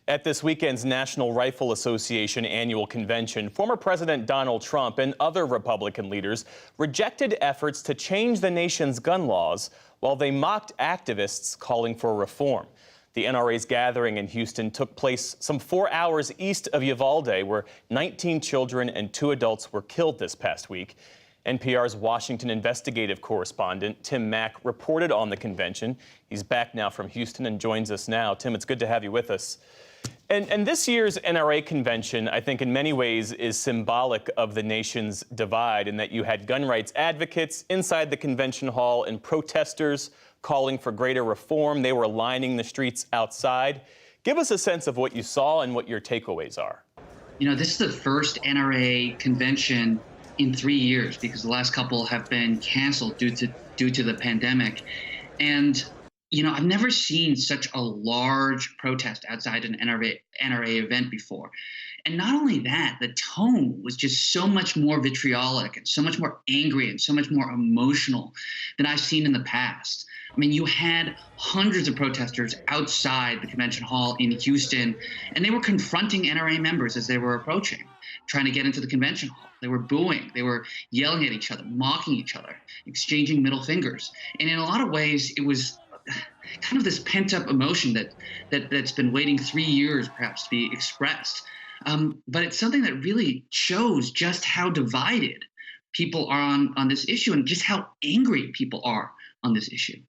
At this weekend's National Rifle Association annual convention, former President Donald Trump and other Republican leaders rejected efforts to change the nation's gun laws while they mocked activists calling for reform. The NRA's gathering in Houston took place some 4 hours east of Uvalde, where 19 children and 2 adults were killed this past week. NPR's Washington investigative correspondent Tim Mak reported on the convention. He's back now from Houston and joins us now. Tim, it's good to have you with us. And this year's NRA convention, I think in many ways, is symbolic of the nation's divide in that you had gun rights advocates inside the convention hall and protesters calling for greater reform. They were lining the streets outside. Give us a sense of what you saw and what your takeaways are. You know, this is the first NRA convention in 3 years because the last couple have been canceled due to the pandemic. And you know, I've never seen such a large protest outside an NRA event before. And not only that, the tone was just so much more vitriolic and so much more angry and so much more emotional than I've seen in the past. I mean, you had hundreds of protesters outside the convention hall in Houston, and they were confronting NRA members as they were approaching, trying to get into the convention hall. They were booing, they were yelling at each other, mocking each other, exchanging middle fingers. And in a lot of ways, it was kind of this pent-up emotion that's been waiting 3 years perhaps to be expressed. But it's something that really shows just how divided people are on this issue and just how angry people are on this issue.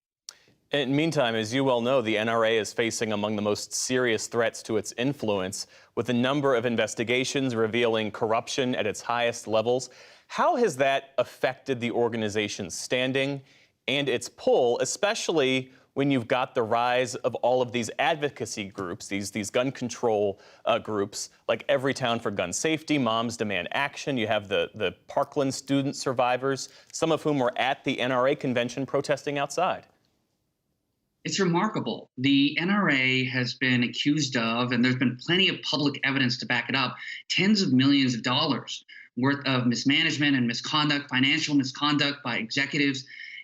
In the meantime, as you well know, the NRA is facing among the most serious threats to its influence, with a number of investigations revealing corruption at its highest levels. How has that affected the organization's standing and its pull, especially when you've got the rise of all of these advocacy groups, these gun control groups, like Everytown for Gun Safety, Moms Demand Action. You have the Parkland student survivors, some of whom were at the NRA convention protesting outside. It's remarkable. The NRA has been accused of, and there's been plenty of public evidence to back it up, tens of millions of dollars worth of mismanagement and misconduct, financial misconduct by executives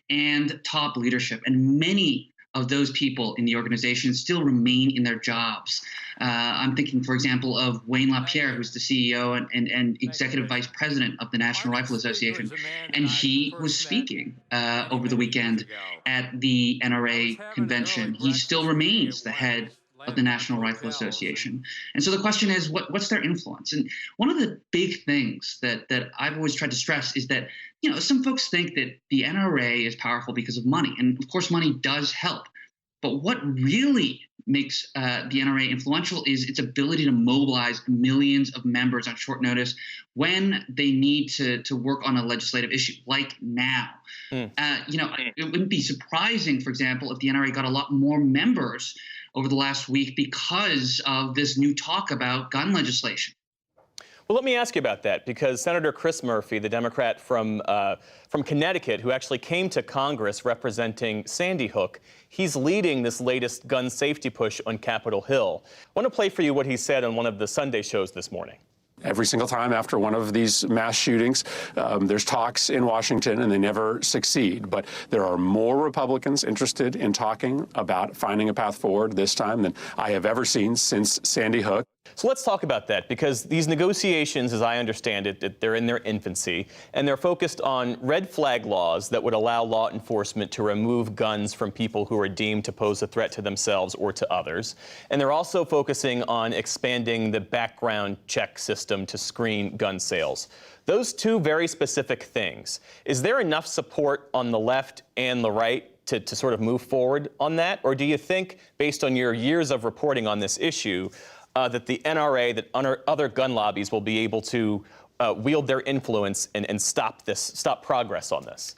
and top leadership. And many of those people in the organization still remain in their jobs. I'm thinking, for example, of Wayne LaPierre, who's the CEO and executive vice president of the National Rifle Association. And he was speaking over the weekend at the NRA convention. He still remains the head of the National Rifle Association. And so the question is, what's their influence? And one of the big things that I've always tried to stress is that, you know, some folks think that the NRA is powerful because of money. And of course, money does help. But what really makes the NRA influential is its ability to mobilize millions of members on short notice when they need to work on a legislative issue, like now. You know, it wouldn't be surprising, for example, if the NRA got a lot more members over the last week because of this new talk about gun legislation. Well, let me ask you about that, because Senator Chris Murphy, the Democrat from Connecticut, who actually came to Congress representing Sandy Hook, he's leading this latest gun safety push on Capitol Hill. I want to play for you what he said on one of the Sunday shows this morning. Every single time after one of these mass shootings, there's talks in Washington and they never succeed. But there are more Republicans interested in talking about finding a path forward this time than I have ever seen since Sandy Hook. So let's talk about that, because these negotiations, as I understand it, they're in their infancy, and they're focused on red flag laws that would allow law enforcement to remove guns from people who are deemed to pose a threat to themselves or to others. And they're also focusing on expanding the background check system to screen gun sales. Those two very specific things. Is there enough support on the left and the right to sort of move forward on that? Or do you think, based on your years of reporting on this issue, that the NRA, that other gun lobbies will be able to wield their influence and stop progress on this?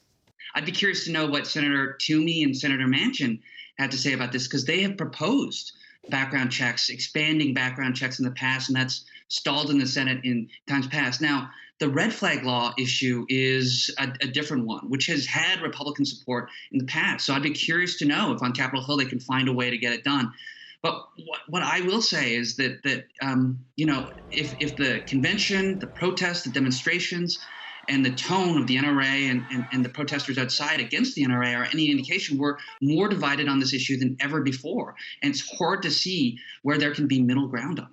I'd be curious to know what Senator Toomey and Senator Manchin had to say about this, because they have proposed background checks, expanding background checks in the past, and that's stalled in the Senate in times past. Now, the red flag law issue is a different one, which has had Republican support in the past. So I'd be curious to know if on Capitol Hill they can find a way to get it done. But what I will say is that you know, if the convention, the protests, the demonstrations, and the tone of the NRA and the protesters outside against the NRA are any indication, we're more divided on this issue than ever before. And it's hard to see where there can be middle ground on it.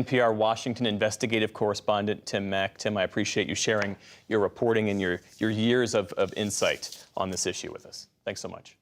NPR Washington investigative correspondent Tim Mak. Tim, I appreciate you sharing your reporting and your years of insight on this issue with us. Thanks so much.